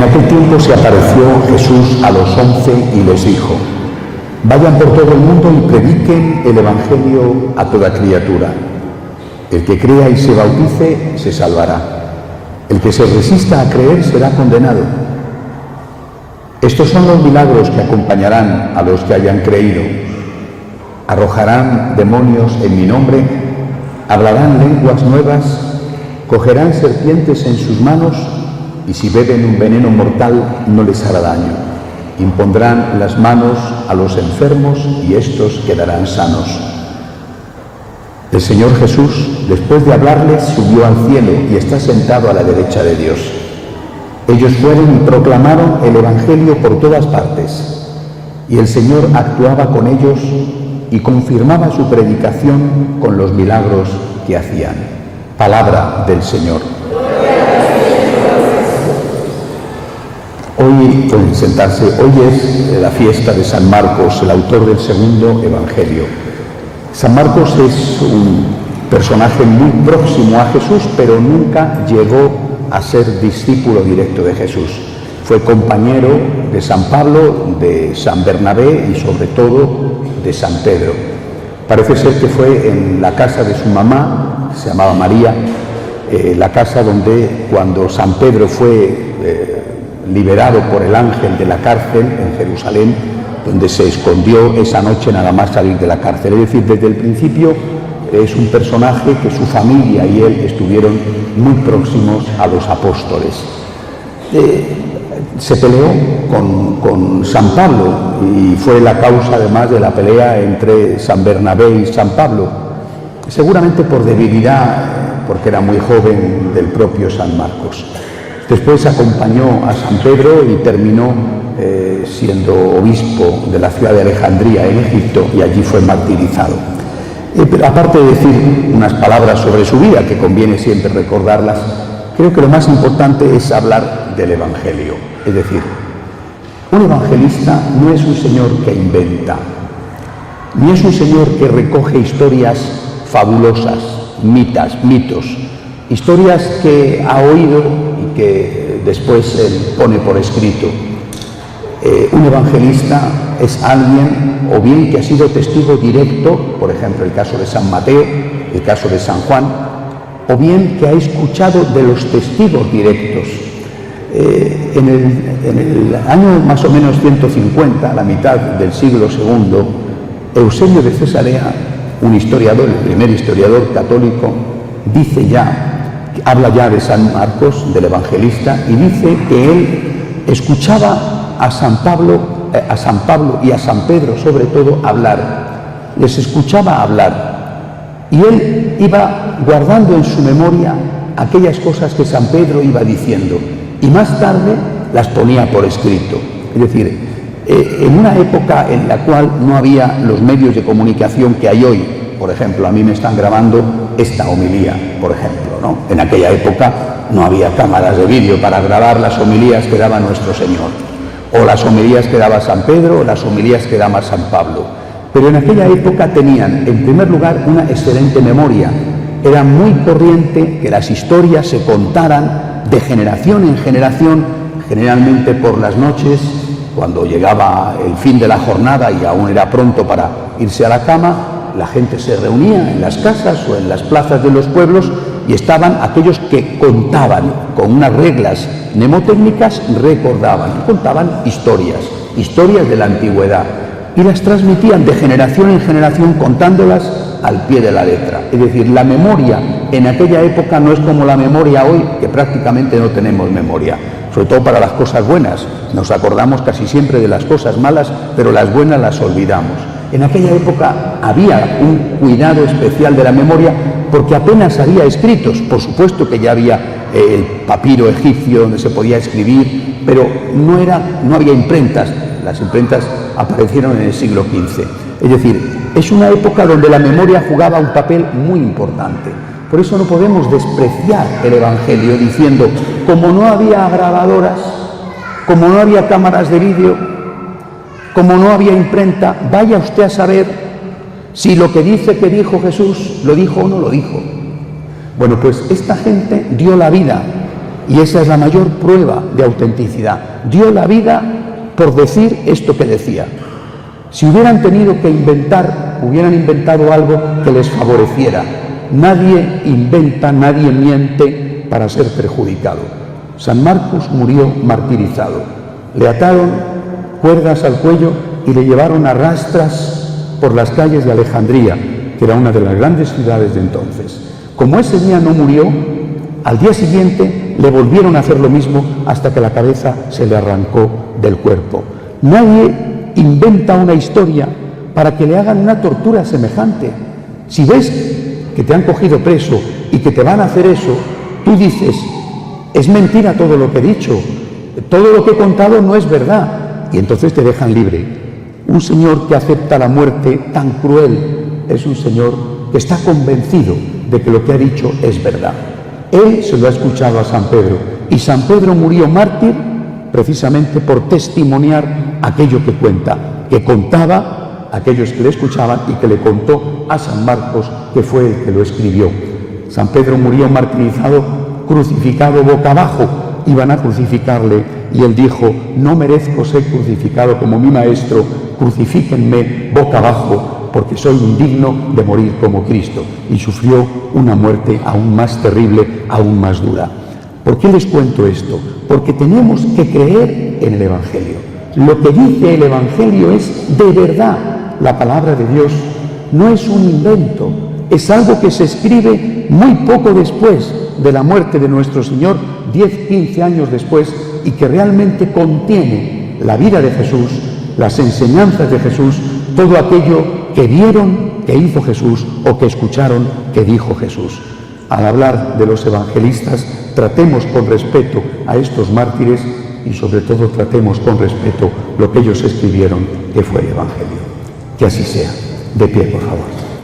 aquel tiempo se apareció Jesús a los 11 y les dijo: vayan por todo el mundo y prediquen el Evangelio a toda criatura. El que crea y se bautice se salvará. El que se resista a creer será condenado. Estos son los milagros que acompañarán a los que hayan creído. Arrojarán demonios en mi nombre, hablarán lenguas nuevas, cogerán serpientes en sus manos y si beben un veneno mortal no les hará daño. Impondrán las manos a los enfermos y estos quedarán sanos. El Señor Jesús, después de hablarles, subió al cielo y está sentado a la derecha de Dios. Ellos fueron y proclamaron el Evangelio por todas partes, y el Señor actuaba con ellos y confirmaba su predicación con los milagros que hacían. Palabra del Señor. Hoy, pueden sentarse, hoy es la fiesta de San Marcos, el autor del segundo Evangelio. San Marcos es un personaje muy próximo a Jesús, pero nunca llegó a ser discípulo directo de Jesús. Fue compañero de San Pablo, de San Bernabé y sobre todo de San Pedro. Parece ser que fue en la casa de su mamá, se llamaba María, la casa donde cuando San Pedro fue liberado por el ángel de la cárcel en Jerusalén, donde se escondió esa noche nada más salir de la cárcel. Es decir, desde el principio es un personaje que su familia y él estuvieron muy próximos a los apóstoles. Se peleó con San Pablo y fue la causa además de la pelea entre San Bernabé y San Pablo, seguramente por debilidad, porque era muy joven, del propio San Marcos. Después acompañó a San Pedro y terminó siendo obispo de la ciudad de Alejandría en Egipto y allí fue martirizado. Pero aparte de decir unas palabras sobre su vida, que conviene siempre recordarlas, creo que lo más importante es hablar del Evangelio. Es decir, un evangelista no es un señor que inventa, ni es un señor que recoge historias fabulosas, mitos, historias que ha oído y que después él pone por escrito. Un evangelista es alguien o bien que ha sido testigo directo, por ejemplo el caso de San Mateo, el caso de San Juan, o bien que ha escuchado de los testigos directos. En el año más o menos 150, a la mitad del siglo II, Eusebio de Cesarea, un historiador, el primer historiador católico, habla ya de San Marcos, del evangelista, y dice que él escuchaba a San Pablo y a San Pedro sobre todo hablar, les escuchaba hablar y él iba guardando en su memoria aquellas cosas que San Pedro iba diciendo y más tarde las ponía por escrito. Es decir, en una época en la cual no había los medios de comunicación que hay hoy, por ejemplo, a mí me están grabando esta homilía, por ejemplo, ¿no? En aquella época no había cámaras de vídeo para grabar las homilías que daba nuestro Señor, o las homilías que daba San Pedro, o las homilías que daba San Pablo. Pero en aquella época tenían, en primer lugar, una excelente memoria. Era muy corriente que las historias se contaran de generación en generación, generalmente por las noches, cuando llegaba el fin de la jornada y aún era pronto para irse a la cama. La gente se reunía en las casas o en las plazas de los pueblos y estaban aquellos que contaban con unas reglas mnemotécnicas, contaban historias de la antigüedad y las transmitían de generación en generación contándolas al pie de la letra. Es decir, la memoria en aquella época no es como la memoria hoy, que prácticamente no tenemos memoria, sobre todo para las cosas buenas. Nos acordamos casi siempre de las cosas malas, pero las buenas las olvidamos. En aquella época había un cuidado especial de la memoria porque apenas había escritos. Por supuesto que ya había el papiro egipcio donde se podía escribir, pero no había imprentas. Las imprentas aparecieron en el siglo XV. Es decir, es una época donde la memoria jugaba un papel muy importante. Por eso no podemos despreciar el Evangelio diciendo, como no había grabadoras, como no había cámaras de vídeo, como no había imprenta, vaya usted a saber si lo que dice que dijo Jesús lo dijo o no lo dijo. Bueno, pues esta gente dio la vida Y esa es la mayor prueba de autenticidad. Dio la vida por decir esto que decía. Si hubieran tenido que inventar, hubieran inventado algo que les favoreciera. Nadie inventa, nadie miente para ser perjudicado. San Marcos murió martirizado. Le ataron cuerdas al cuello y le llevaron a rastras por las calles de Alejandría, que era una de las grandes ciudades de entonces. Como ese día no murió, al día siguiente le volvieron a hacer lo mismo hasta que la cabeza se le arrancó del cuerpo. Nadie inventa una historia para que le hagan una tortura semejante. Si ves que te han cogido preso y que te van a hacer eso, tú dices, es mentira todo lo que he dicho, todo lo que he contado no es verdad, y entonces te dejan libre. Un señor que acepta la muerte tan cruel es un señor que está convencido de que lo que ha dicho es verdad. Él se lo ha escuchado a San Pedro, y San Pedro murió mártir precisamente por testimoniar aquello que cuenta, que contaba a aquellos que le escuchaban y que le contó a San Marcos, que fue el que lo escribió. San Pedro murió martirizado, crucificado boca abajo. Iban a crucificarle y él dijo, no merezco ser crucificado como mi maestro, crucifíquenme boca abajo, porque soy indigno de morir como Cristo. Y sufrió una muerte aún más terrible, aún más dura. ¿Por qué les cuento esto? Porque tenemos que creer en el Evangelio. Lo que dice el Evangelio es de verdad. La palabra de Dios no es un invento, es algo que se escribe muy poco después de la muerte de nuestro Señor, 10, 15 años después, y que realmente contiene la vida de Jesús, las enseñanzas de Jesús, todo aquello que vieron que hizo Jesús o que escucharon que dijo Jesús. Al hablar de los evangelistas, tratemos con respeto a estos mártires y sobre todo tratemos con respeto lo que ellos escribieron, que fue el Evangelio. Que así sea. De pie, por favor.